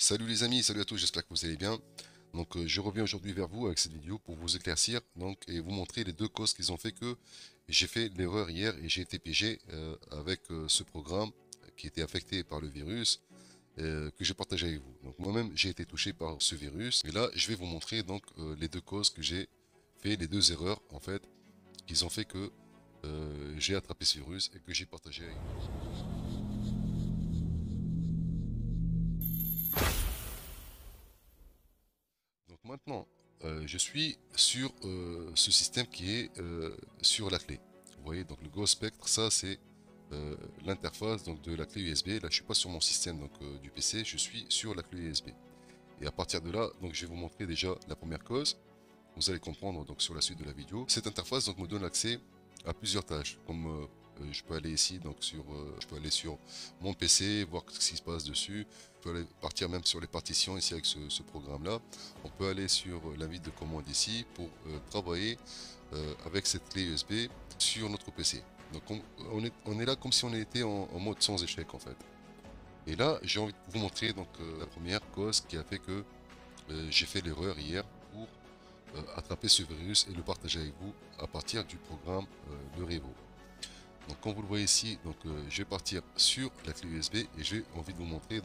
Salut les amis, salut à tous, j'espère que vous allez bien. Je reviens aujourd'hui vers vous avec cette vidéo pour vous éclaircir et vous montrer les deux causes qui ont fait que j'ai fait l'erreur hier et j'ai été piégé avec ce programme qui était affecté par le virus que j'ai partagé avec vous. Donc moi-même j'ai été touché par ce virus et là je vais vous montrer les deux causes que j'ai fait, les deux erreurs en fait qui ont fait que j'ai attrapé ce virus et que j'ai partagé avec vous. Donc maintenant, je suis sur ce système qui est sur la clé. Vous voyez, donc le Go Spectre, ça c'est l'interface donc de la clé USB. Là, je suis pas sur mon système du PC, je suis sur la clé USB. Et à partir de là, donc je vais vous montrer déjà la première cause. Vous allez comprendre donc sur la suite de la vidéo. Cette interface donc me donne accès à plusieurs tâches, comme je peux aller ici je peux aller sur mon PC, voir ce qui se passe dessus. Je peux aller partir même sur les partitions ici avec ce programme-là. On peut aller sur l'invite de commande ici pour travailler avec cette clé USB sur notre PC. Donc on est là comme si on était en mode sans échec en fait. Et là, j'ai envie de vous montrer la première cause qui a fait que j'ai fait l'erreur hier pour attraper ce virus et le partager avec vous à partir du programme Le Revo. Donc comme vous le voyez ici, je vais partir sur la clé USB et j'ai envie de vous montrer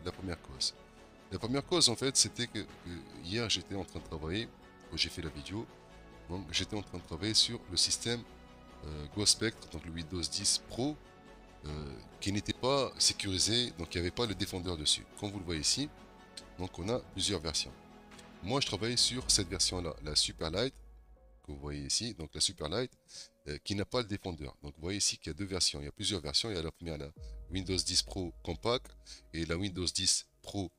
la première cause. La première cause en fait c'était que hier j'étais en train de travailler, quand j'ai fait la vidéo, donc j'étais en train de travailler sur le système Go Spectre, donc le Windows 10 Pro, qui n'était pas sécurisé, donc il n'y avait pas le défendeur dessus. Comme vous le voyez ici, donc on a plusieurs versions. Moi je travaille sur cette version là, la Superlight, que vous voyez ici, donc la Superlight, qui n'a pas le défendeur. Donc vous voyez ici qu'il y a deux versions, il y a plusieurs versions, il y a la première, la Windows 10 Pro Compact et la Windows 10 Pro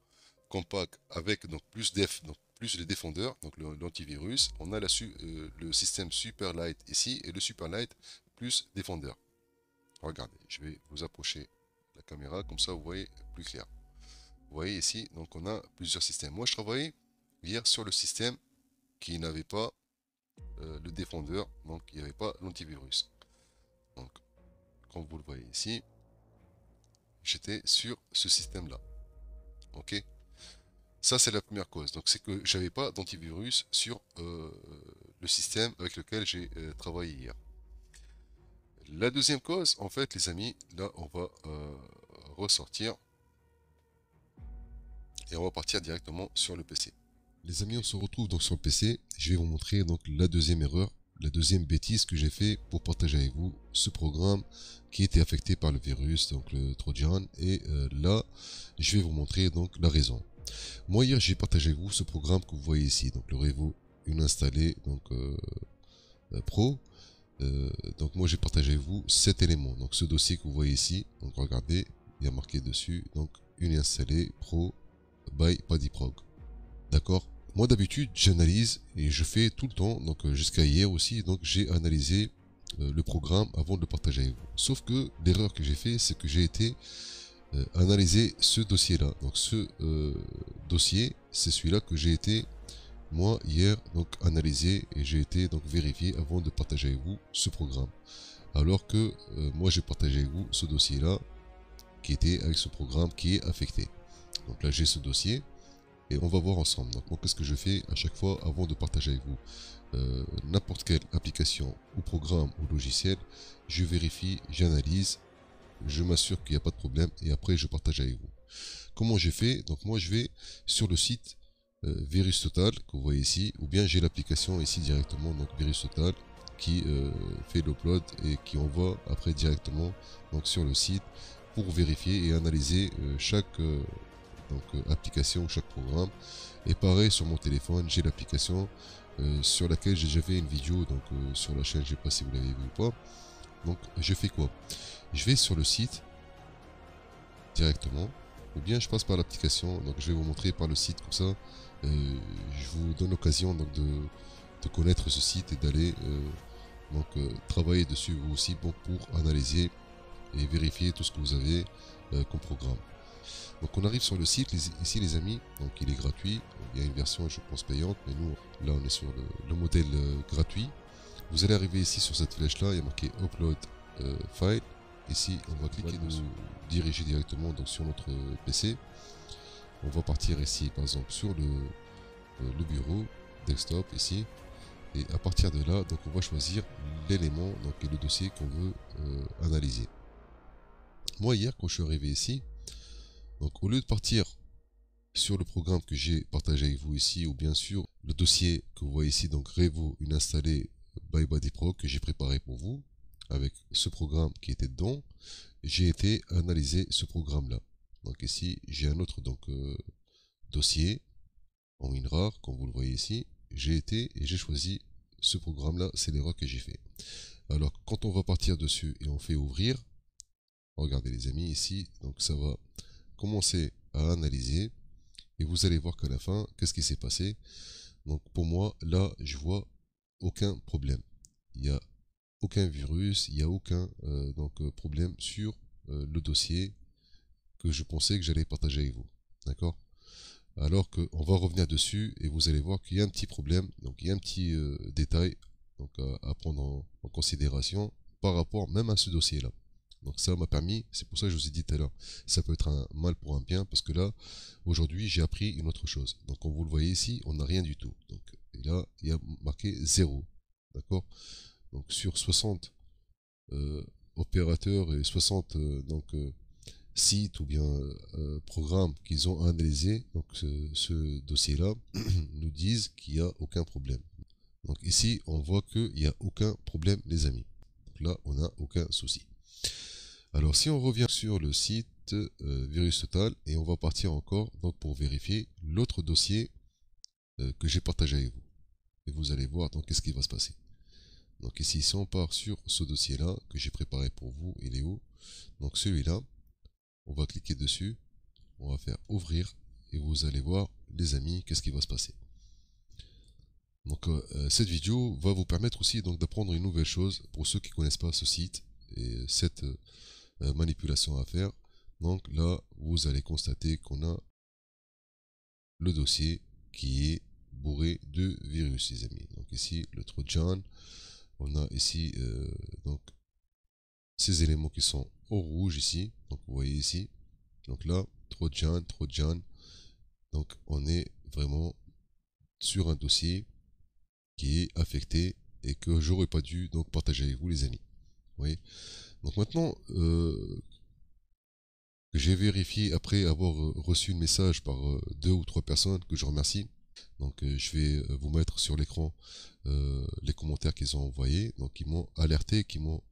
Compact avec donc plus def, donc plus le défendeur, donc l'antivirus. On a le système Superlight ici et le Superlight plus défendeur. Regardez, je vais vous approcher la caméra, comme ça vous voyez plus clair. Vous voyez ici, donc on a plusieurs systèmes. Moi je travaillais hier sur le système qui n'avait pas le défendeur, donc il n'y avait pas l'antivirus. Donc, comme vous le voyez ici, j'étais sur ce système-là. Ok. Ça, c'est la première cause. Donc, c'est que j'avais pas d'antivirus sur le système avec lequel j'ai travaillé hier. La deuxième cause, en fait, les amis, là, on va ressortir et on va partir directement sur le PC. Les amis, on se retrouve donc sur le PC. Je vais vous montrer donc la deuxième erreur, la deuxième bêtise que j'ai fait pour partager avec vous ce programme qui était affecté par le virus, donc le Trojan. Et là, je vais vous montrer donc la raison. Moi hier, j'ai partagé avec vous ce programme que vous voyez ici, donc le Revo une installé Pro. Donc moi j'ai partagé avec vous cet élément, donc ce dossier que vous voyez ici. Donc regardez, il y a marqué dessus donc une installée Pro by PaddyProg. D'accord. Moi d'habitude j'analyse et je fais tout le temps, donc jusqu'à hier aussi, donc j'ai analysé le programme avant de le partager avec vous. Sauf que l'erreur que j'ai fait, c'est que j'ai été analyser ce dossier là. Donc ce dossier, c'est celui-là que j'ai été moi hier donc analysé et j'ai été donc vérifié avant de partager avec vous ce programme. Alors que moi j'ai partagé avec vous ce dossier là qui était avec ce programme qui est affecté. Donc là j'ai ce dossier et on va voir ensemble. Donc moi qu'est-ce que je fais à chaque fois avant de partager avec vous n'importe quelle application ou programme ou logiciel, je vérifie, j'analyse, je m'assure qu'il n'y a pas de problème et après je partage avec vous. Comment j'ai fait? Donc moi je vais sur le site Virus Total que vous voyez ici, ou bien j'ai l'application ici directement, donc Virus Total, qui fait l'upload et qui envoie après directement donc sur le site pour vérifier et analyser chaque application, chaque programme. Et pareil sur mon téléphone, j'ai l'application sur laquelle j'ai déjà fait une vidéo donc sur la chaîne, je sais pas si vous l'avez vu ou pas. Donc je fais quoi? Je vais sur le site directement, ou bien je passe par l'application. Donc je vais vous montrer par le site, comme ça je vous donne l'occasion donc de connaître ce site et d'aller travailler dessus vous aussi, bon, pour analyser et vérifier tout ce que vous avez comme programme. Donc on arrive sur le site ici les amis, donc il est gratuit, il y a une version je pense payante, mais nous là on est sur le modèle gratuit. Vous allez arriver ici sur cette flèche là, il y a marqué upload file. Ici on va cliquer dessus, diriger directement donc sur notre PC. on va partir ici par exemple sur le bureau desktop ici, et à partir de là donc on va choisir l'élément donc et le dossier qu'on veut analyser. Moi hier quand je suis arrivé ici, donc au lieu de partir sur le programme que j'ai partagé avec vous ici, ou bien sûr le dossier que vous voyez ici, donc Revo une installée by BodyPro que j'ai préparé pour vous, avec ce programme qui était dedans, j'ai été analyser ce programme là. Donc ici j'ai un autre donc dossier en WinRAR, comme vous le voyez ici, j'ai été et j'ai choisi ce programme là, c'est l'erreur que j'ai fait. Alors quand on va partir dessus et on fait ouvrir, regardez les amis ici, donc ça va commencer à analyser et vous allez voir qu'à la fin, qu'est-ce qui s'est passé. Donc pour moi, là, je vois aucun problème. Il n'y a aucun virus, il n'y a aucun problème sur le dossier que je pensais que j'allais partager avec vous. D'accord? Alors qu'on va revenir dessus et vous allez voir qu'il y a un petit problème, donc il y a un petit détail donc, à prendre en considération par rapport même à ce dossier-là. Donc ça m'a permis, c'est pour ça que je vous ai dit tout à l'heure, ça peut être un mal pour un bien, parce que là, aujourd'hui, j'ai appris une autre chose. Donc comme vous le voyez ici, on n'a rien du tout. Donc, et là, il y a marqué 0. D'accord? Donc sur 60 opérateurs et 60 sites ou bien programmes qu'ils ont analysés, donc ce dossier-là, nous disent qu'il n'y a aucun problème. Donc ici, on voit qu'il n'y a aucun problème, les amis. Donc là, on n'a aucun souci. Alors si on revient sur le site Virus Total, et on va partir encore donc, pour vérifier l'autre dossier que j'ai partagé avec vous. Et vous allez voir donc qu'est-ce qui va se passer. Donc ici, si on part sur ce dossier-là que j'ai préparé pour vous, il est où? Donc celui-là, on va cliquer dessus, on va faire ouvrir, et vous allez voir les amis, qu'est-ce qui va se passer. Donc cette vidéo va vous permettre aussi donc d'apprendre une nouvelle chose pour ceux qui ne connaissent pas ce site et cette manipulation à faire. Donc là, vous allez constater qu'on a le dossier qui est bourré de virus, les amis. Donc ici, le Trojan, on a ici donc ces éléments qui sont au rouge ici. Donc vous voyez ici. Donc là, Trojan, Trojan. Donc on est vraiment sur un dossier qui est affecté et que j'aurais pas dû donc partager avec vous, les amis. Vous voyez. Donc maintenant, j'ai vérifié après avoir reçu le message par 2 ou 3 personnes que je remercie. Donc je vais vous mettre sur l'écran les commentaires qu'ils ont envoyés. Donc ils m'ont alerté, qu'ils m'ont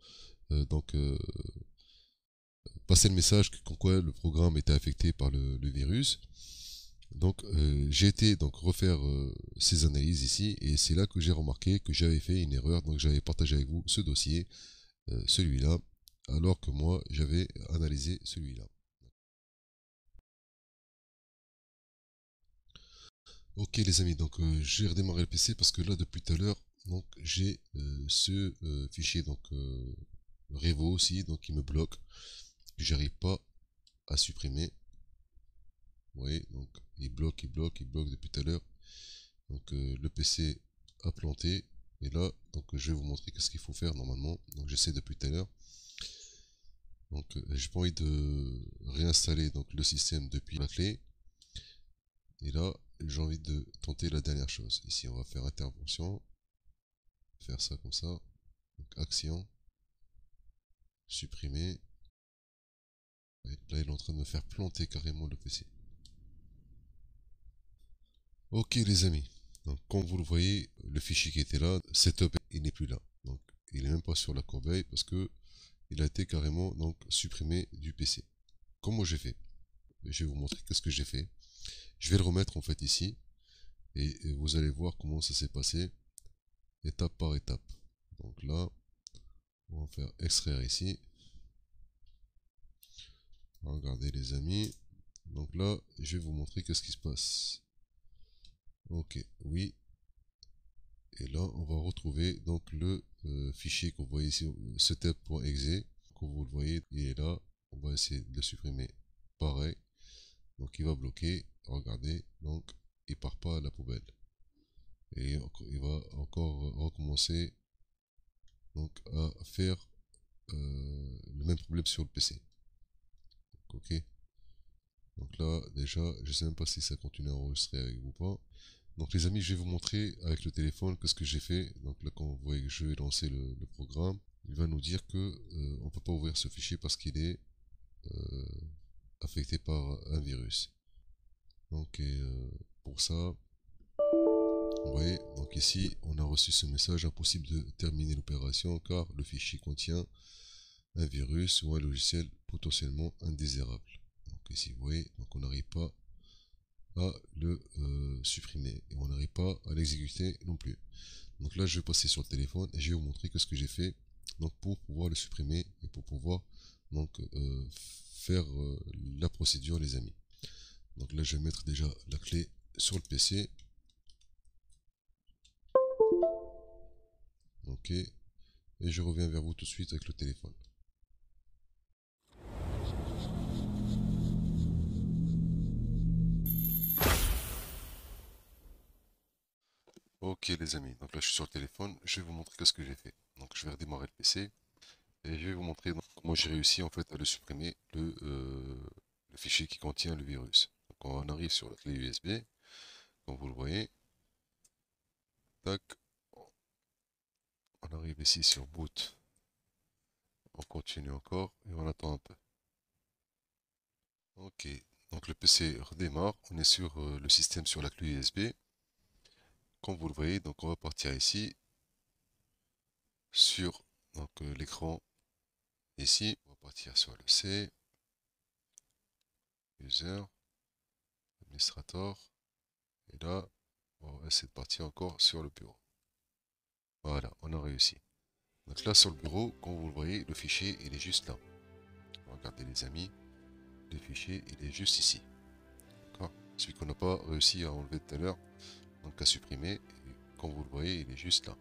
passé le message comme quoi le programme était affecté par le virus. Donc j'ai été donc refaire ces analyses ici et c'est là que j'ai remarqué que j'avais fait une erreur. Donc j'avais partagé avec vous ce dossier, celui-là, alors que moi j'avais analysé celui-là. Ok les amis, donc j'ai redémarré le PC parce que là depuis tout à l'heure, donc j'ai ce fichier donc Revo aussi, donc qui me bloque, que j'arrive pas à supprimer. Vous voyez, donc il bloque, il bloque, il bloque depuis tout à l'heure. Donc le PC a planté et là donc je vais vous montrer qu'est-ce qu'il faut faire normalement. Donc j'essaie depuis tout à l'heure. Donc j'ai pas envie de réinstaller donc le système depuis la clé. Et là, j'ai envie de tenter la dernière chose. Ici, on va faire intervention. Faire ça comme ça. Donc, action. Supprimer. Et là, il est en train de me faire planter carrément le PC. Ok, les amis. Donc, comme vous le voyez, le fichier qui était là, setup, il n'est plus là. Donc, il n'est même pas sur la corbeille parce que il a été carrément donc supprimé du PC. Comment j'ai fait? Je vais vous montrer qu'est-ce que j'ai fait. Je vais le remettre en fait ici et vous allez voir comment ça s'est passé étape par étape. Donc là, on va faire extraire ici. Regardez les amis. Donc là, je vais vous montrer qu'est-ce qui se passe. Ok, oui. Et là, on va retrouver donc le fichier que vous voyez ici, setup.exe. Comme vous le voyez, il est là. On va essayer de le supprimer. Pareil. Donc il va bloquer. Regardez. Donc il part pas à la poubelle. Et il va encore recommencer donc à faire le même problème sur le PC. Donc, ok. Donc là, déjà, je sais même pas si ça continue à enregistrer avec vous ou pas. Donc les amis, je vais vous montrer avec le téléphone qu'est-ce que j'ai fait. Donc là, quand vous voyez que je vais lancer le programme, il va nous dire que on peut pas ouvrir ce fichier parce qu'il est affecté par un virus. Donc pour ça, vous voyez, donc ici, on a reçu ce message: impossible de terminer l'opération car le fichier contient un virus ou un logiciel potentiellement indésirable. Donc ici, vous voyez, donc on n'arrive pas à le supprimer et on n'arrive pas à l'exécuter non plus. Donc là, je vais passer sur le téléphone et je vais vous montrer que ce que j'ai fait donc pour pouvoir le supprimer et pour pouvoir donc faire la procédure, les amis. Donc là, je vais mettre déjà la clé sur le PC. Ok, et je reviens vers vous tout de suite avec le téléphone. Ok les amis, donc là je suis sur le téléphone, je vais vous montrer ce que j'ai fait. Donc je vais redémarrer le PC et je vais vous montrer donc, comment j'ai réussi en fait à le supprimer, le fichier qui contient le virus. Donc on arrive sur la clé USB, comme vous le voyez. Tac, on arrive ici sur boot, on continue encore et on attend un peu. Ok, donc le PC redémarre, on est sur le système sur la clé USB. Comme vous le voyez, donc on va partir ici sur l'écran. Ici, on va partir sur le C, user, administrator, et là, on va essayer de partir encore sur le bureau. Voilà, on a réussi. Donc là, sur le bureau, comme vous le voyez, le fichier, il est juste là. Regardez les amis, le fichier, il est juste ici. D'accord? Celui qu'on n'a pas réussi à enlever tout à l'heure, donc à supprimer, et comme vous le voyez, il est juste là.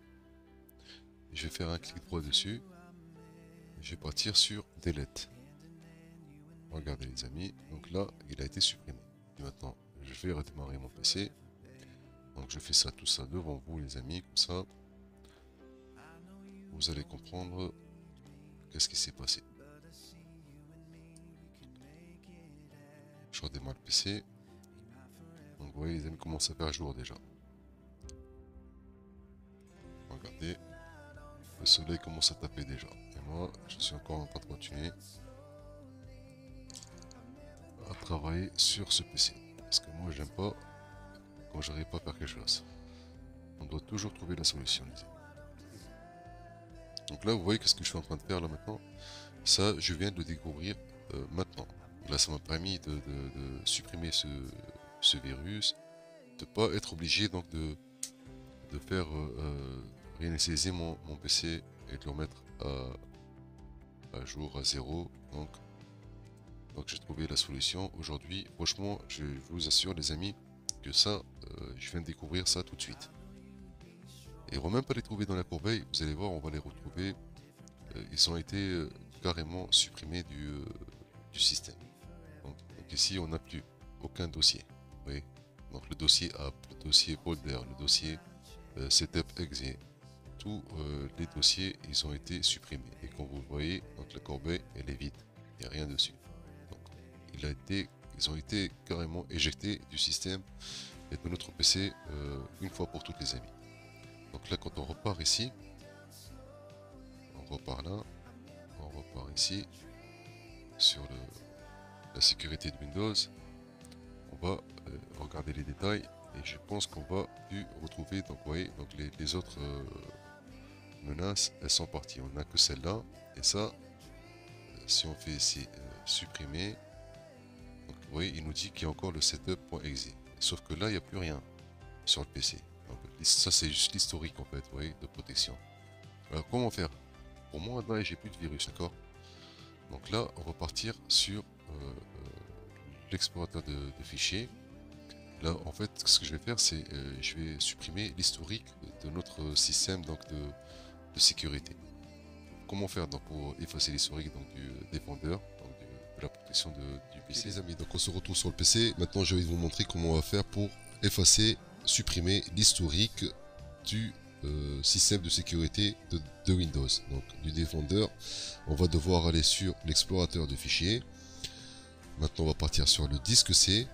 Je vais faire un clic droit dessus, je vais partir sur Delete. Regardez les amis, donc là, il a été supprimé. Et maintenant, je vais redémarrer mon PC. Donc je fais ça, tout ça devant vous les amis, comme ça, vous allez comprendre qu'est-ce qui s'est passé. Je redémarre le PC. Donc vous voyez les amis, commence à faire jour déjà. Regardez, le soleil commence à taper déjà. Et moi, je suis encore en train de continuer à travailler sur ce PC. Parce que moi, j'aime pas quand j'arrive pas à faire quelque chose. On doit toujours trouver la solution, les amis. Donc là, vous voyez ce que je suis en train de faire là maintenant. Ça, je viens de le découvrir maintenant. Là, ça m'a permis de supprimer ce virus, de pas être obligé donc de faire réinitialiser mon PC et de le remettre à jour, à zéro. Donc j'ai trouvé la solution aujourd'hui. Franchement, je vous assure les amis que ça, je viens de découvrir ça tout de suite. Et on va même pas les trouver dans la corbeille, vous allez voir, on va les retrouver. Ils ont été carrément supprimés du système. Donc ici, on n'a plus aucun dossier. Vous voyez, donc le dossier app, le dossier folder, le dossier setup exe, tous les dossiers, ils ont été supprimés. Et comme vous le voyez, donc la corbeille, elle est vide. Il n'y a rien dessus. Donc, ils ont été carrément éjectés du système et de notre PC une fois pour toutes les amis. Donc là, quand on repart ici, on repart là, on repart ici, sur la sécurité de Windows, on va regarder les détails et je pense qu'on va plus retrouver, donc vous voyez, donc les autres menaces, elles sont parties. On n'a que celle-là, et ça, si on fait ici supprimer, donc, vous voyez, il nous dit qu'il y a encore le setup.exe. Sauf que là, il n'y a plus rien sur le PC. Donc, ça, c'est juste l'historique en fait, vous voyez, de protection. Alors, comment faire? Pour moi, là, j'ai plus de virus, d'accord? Donc là, on va partir sur l'explorateur de fichiers. Là, en fait, ce que je vais faire, c'est je vais supprimer l'historique de notre système donc de sécurité. Comment faire donc pour effacer l'historique du défendeur, donc de la protection du PC. Les amis, donc on se retrouve sur le PC. Maintenant, je vais vous montrer comment on va faire pour effacer, supprimer l'historique du système de sécurité de Windows, donc du défendeur. On va devoir aller sur l'explorateur de fichiers. Maintenant on va partir sur le disque C.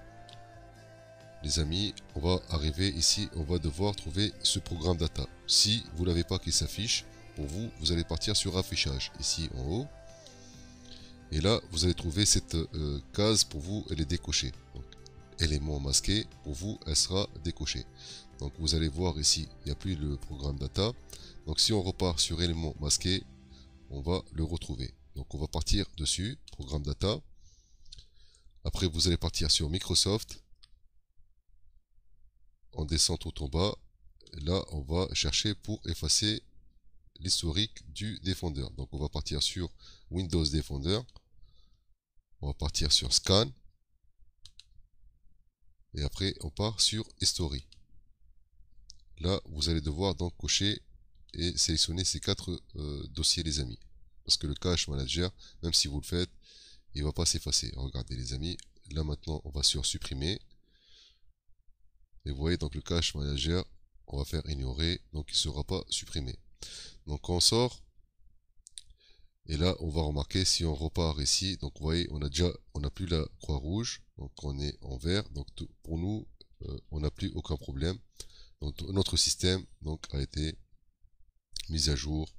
Les amis, on va arriver ici, on va devoir trouver ce programme data. Si vous n'avez pas qui s'affiche, pour vous, vous allez partir sur affichage, ici en haut. Et là, vous allez trouver cette case, pour vous, elle est décochée. Donc, élément masqué, pour vous, elle sera décochée. Donc vous allez voir ici, il n'y a plus le programme data. Donc si on repart sur élément masqué, on va le retrouver. Donc on va partir dessus, programme data. Après, vous allez partir sur Microsoft. On descend tout en bas. Là, on va chercher pour effacer l'historique du Defender. Donc, on va partir sur Windows Defender. On va partir sur Scan. Et après, on part sur History. Là, vous allez devoir donc cocher et sélectionner ces 4 dossiers, les amis. Parce que le Cache Manager, même si vous le faites, il ne va pas s'effacer. Regardez, les amis. Là, maintenant, on va sur Supprimer. Et vous voyez, donc le Cache Manager, on va faire ignorer, donc il ne sera pas supprimé. Donc on sort, et là on va remarquer, si on repart ici, donc vous voyez, on n'a plus la croix rouge, donc on est en vert, donc pour nous, on n'a plus aucun problème. Donc notre système donc a été mis à jour,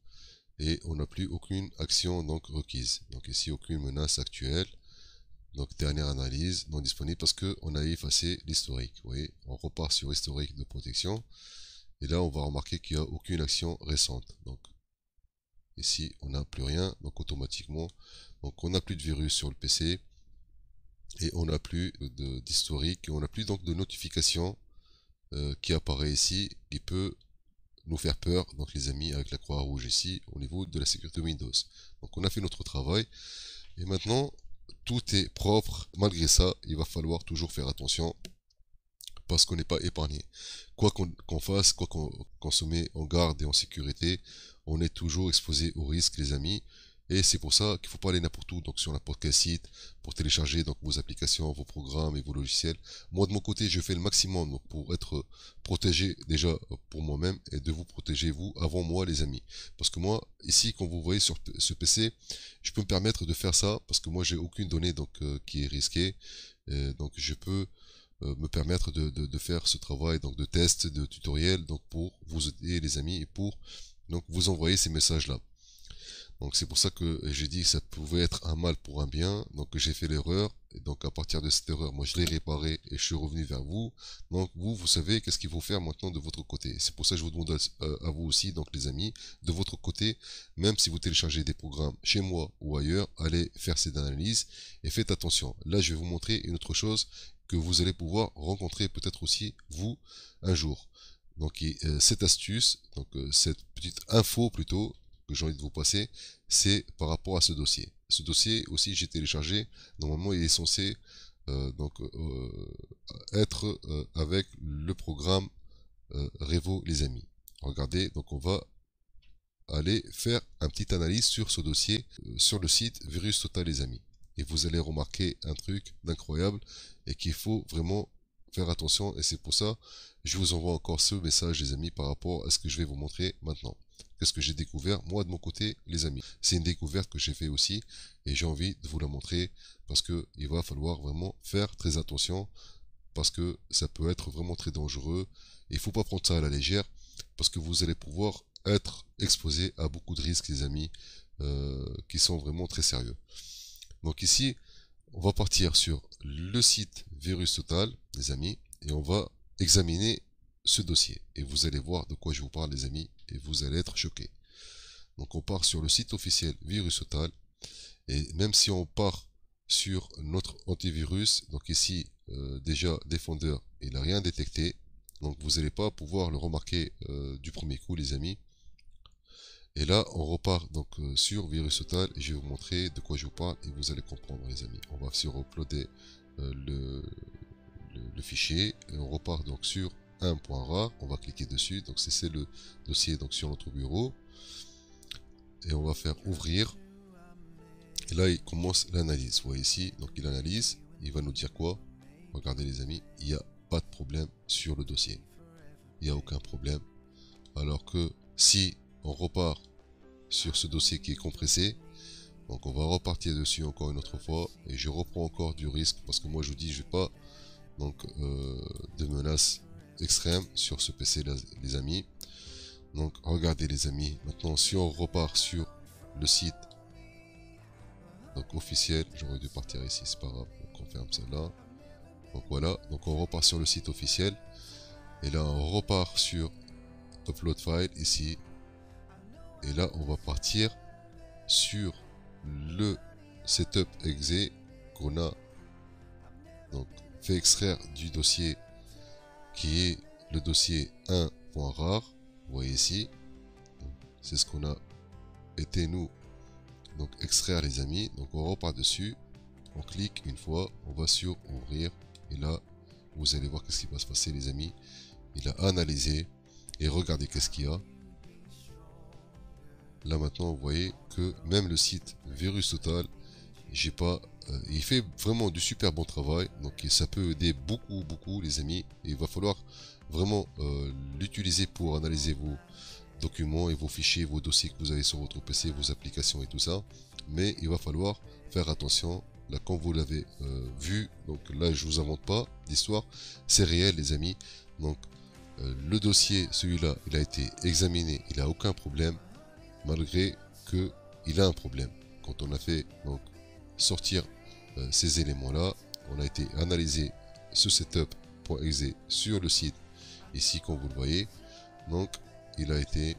et on n'a plus aucune action donc requise. Donc ici, aucune menace actuelle. Donc dernière analyse non disponible parce qu'on a effacé l'historique. Vous voyez, on repart sur historique de protection. Et là, on va remarquer qu'il n'y a aucune action récente. Donc ici, on n'a plus rien. Donc automatiquement, donc on n'a plus de virus sur le PC. Et on n'a plus d'historique. On n'a plus donc de notification qui apparaît ici, qui peut nous faire peur, donc les amis, avec la croix rouge ici, au niveau de la sécurité Windows. Donc on a fait notre travail. Et maintenant, tout est propre. Malgré ça, il va falloir toujours faire attention parce qu'on n'est pas épargné. Quoi qu'on fasse, quoi qu'on se met en garde et en sécurité, on est toujours exposé au risque, les amis. Et c'est pour ça qu'il ne faut pas aller n'importe où, donc sur n'importe quel site, pour télécharger donc vos applications, vos programmes et vos logiciels. Moi de mon côté, je fais le maximum donc, pour être protégé déjà pour moi-même et de vous protéger vous avant moi, les amis. Parce que moi, ici, quand vous voyez sur ce PC, je peux me permettre de faire ça parce que moi, j'ai aucune donnée donc qui est risquée. Donc je peux me permettre de faire ce travail donc de test, de tutoriel, donc pour vous aider, les amis, et pour donc vous envoyer ces messages-là. Donc c'est pour ça que j'ai dit que ça pouvait être un mal pour un bien. Donc j'ai fait l'erreur. Et donc à partir de cette erreur, moi je l'ai réparé et je suis revenu vers vous. Donc vous savez qu'est-ce qu'il faut faire maintenant de votre côté. C'est pour ça que je vous demande à vous aussi, donc les amis, de votre côté, même si vous téléchargez des programmes chez moi ou ailleurs, allez faire cette analyse et faites attention. Là je vais vous montrer une autre chose que vous allez pouvoir rencontrer peut-être aussi vous un jour. Donc cette astuce, donc cette petite info plutôt, que j'ai envie de vous passer, c'est par rapport à ce dossier. Ce dossier aussi j'ai téléchargé, normalement il est censé être avec le programme Revo, les amis. Regardez, donc on va aller faire une petite analyse sur ce dossier sur le site Virus Total, les amis. Et vous allez remarquer un truc d'incroyable et qu'il faut vraiment faire attention, et c'est pour ça je vous envoie encore ce message, les amis, par rapport à ce que je vais vous montrer maintenant. Qu'est-ce que j'ai découvert moi de mon côté, les amis. C'est une découverte que j'ai fait aussi et j'ai envie de vous la montrer parce que il va falloir vraiment faire très attention parce que ça peut être vraiment très dangereux. Il ne faut pas prendre ça à la légère parce que vous allez pouvoir être exposé à beaucoup de risques, les amis, qui sont vraiment très sérieux. Donc ici, on va partir sur le site Virus Total, les amis, et on va examiner ce dossier. Et vous allez voir de quoi je vous parle, les amis, et vous allez être choqués. Donc on part sur le site officiel Virus Total, et même si on part sur notre antivirus, donc ici déjà Defender, il n'a rien détecté, donc vous n'allez pas pouvoir le remarquer du premier coup, les amis. Et là, on repart donc sur Virus Total et je vais vous montrer de quoi je vous parle et vous allez comprendre, les amis. On va sur uploader le fichier et on repart donc sur un point rare. On va cliquer dessus, donc c'est le dossier donc sur notre bureau et on va faire ouvrir. Et là, il commence l'analyse. Vous voyez ici, donc il analyse. Il va nous dire quoi? Regardez, les amis, il n'y a pas de problème sur le dossier. Il n'y a aucun problème. Alors que si on repart sur ce dossier qui est compressé, Donc on va repartir dessus encore une autre fois et je reprends encore du risque parce que moi je vous dis je vais pas donc de menaces extrêmes sur ce PC les amis. Donc regardez les amis, maintenant si on repart sur le site donc officiel, j'aurais dû partir ici, c'est pas grave, donc on ferme ça là. Donc voilà, donc on repart sur le site officiel et là on repart sur upload file ici et là on va partir sur le setup exe qu'on a donc fait extraire du dossier qui est le dossier 1.rar. Vous voyez ici, c'est ce qu'on a été nous donc extraire les amis. Donc on repart dessus, on clique une fois, on va sur ouvrir et là vous allez voir qu'est-ce qui va se passer les amis. Il a analysé et regardez qu'est-ce qu'il y a. Là maintenant vous voyez que même le site Virus Total, j'ai pas, il fait vraiment du super bon travail. Donc ça peut aider beaucoup les amis. Et il va falloir vraiment l'utiliser pour analyser vos documents et vos fichiers, vos dossiers que vous avez sur votre PC, vos applications et tout ça. Mais il va falloir faire attention. Là, comme vous l'avez vu, donc là je vous invente pas d'histoire, c'est réel les amis. Donc le dossier, celui-là, il a été examiné, il n'a aucun problème, malgré que il a un problème. Quand on a fait donc sortir ces éléments-là, on a été analysé ce setup.exe sur le site ici, comme vous le voyez. Donc il a été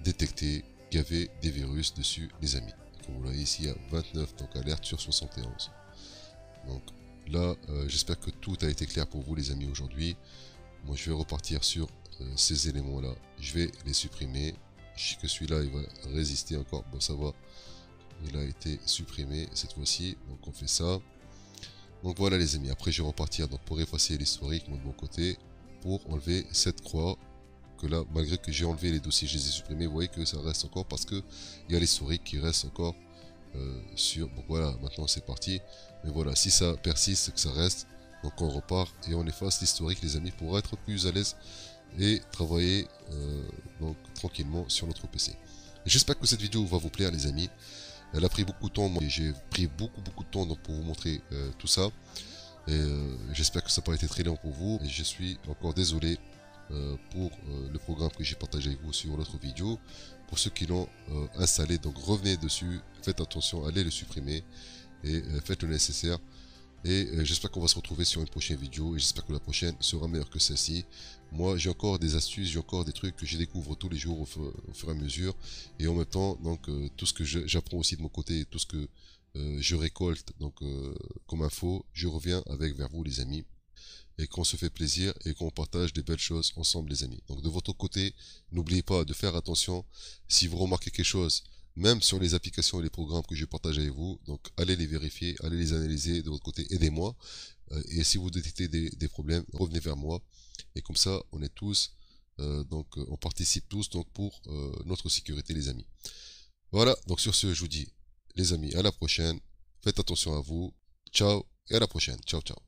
détecté qu'il y avait des virus dessus les amis. Comme vous le voyez ici, il y a 29 donc alerte sur 71. Donc là j'espère que tout a été clair pour vous les amis aujourd'hui. Moi je vais repartir sur ces éléments là, je vais les supprimer. Je sais que celui-là il va résister encore, bon ça va, il a été supprimé cette fois-ci, donc on fait ça. Donc voilà les amis, après je vais repartir donc pour effacer l'historique de mon côté, pour enlever cette croix, que là malgré que j'ai enlevé les dossiers, je les ai supprimés, vous voyez que ça reste encore parce que il y a l'historique qui reste encore sur, bon voilà, maintenant c'est parti, mais voilà, si ça persiste, que ça reste, donc on repart et on efface l'historique les amis pour être plus à l'aise et travailler donc tranquillement sur notre PC. J'espère que cette vidéo va vous plaire les amis. Elle a pris beaucoup de temps, moi j'ai pris beaucoup de temps donc, pour vous montrer tout ça. Et j'espère que ça n'a pas été très long pour vous. Et je suis encore désolé pour le programme que j'ai partagé avec vous sur l'autre vidéo. Pour ceux qui l'ont installé, donc revenez dessus, faites attention, allez le supprimer et faites le nécessaire. Et j'espère qu'on va se retrouver sur une prochaine vidéo et j'espère que la prochaine sera meilleure que celle-ci. Moi j'ai encore des astuces, j'ai encore des trucs que je découvre tous les jours au fur et à mesure. Et en même temps, donc tout ce que j'apprends aussi de mon côté, tout ce que je récolte donc comme info, je reviens avec vers vous les amis. Et qu'on se fait plaisir et qu'on partage des belles choses ensemble les amis. Donc de votre côté, n'oubliez pas de faire attention si vous remarquez quelque chose, même sur les applications et les programmes que je partage avec vous, donc allez les vérifier, allez les analyser de votre côté, aidez-moi. Et si vous détectez des problèmes, revenez vers moi. Et comme ça, on est tous, donc on participe tous donc pour notre sécurité les amis. Voilà, donc sur ce, je vous dis les amis, à la prochaine. Faites attention à vous. Ciao et à la prochaine. Ciao, ciao.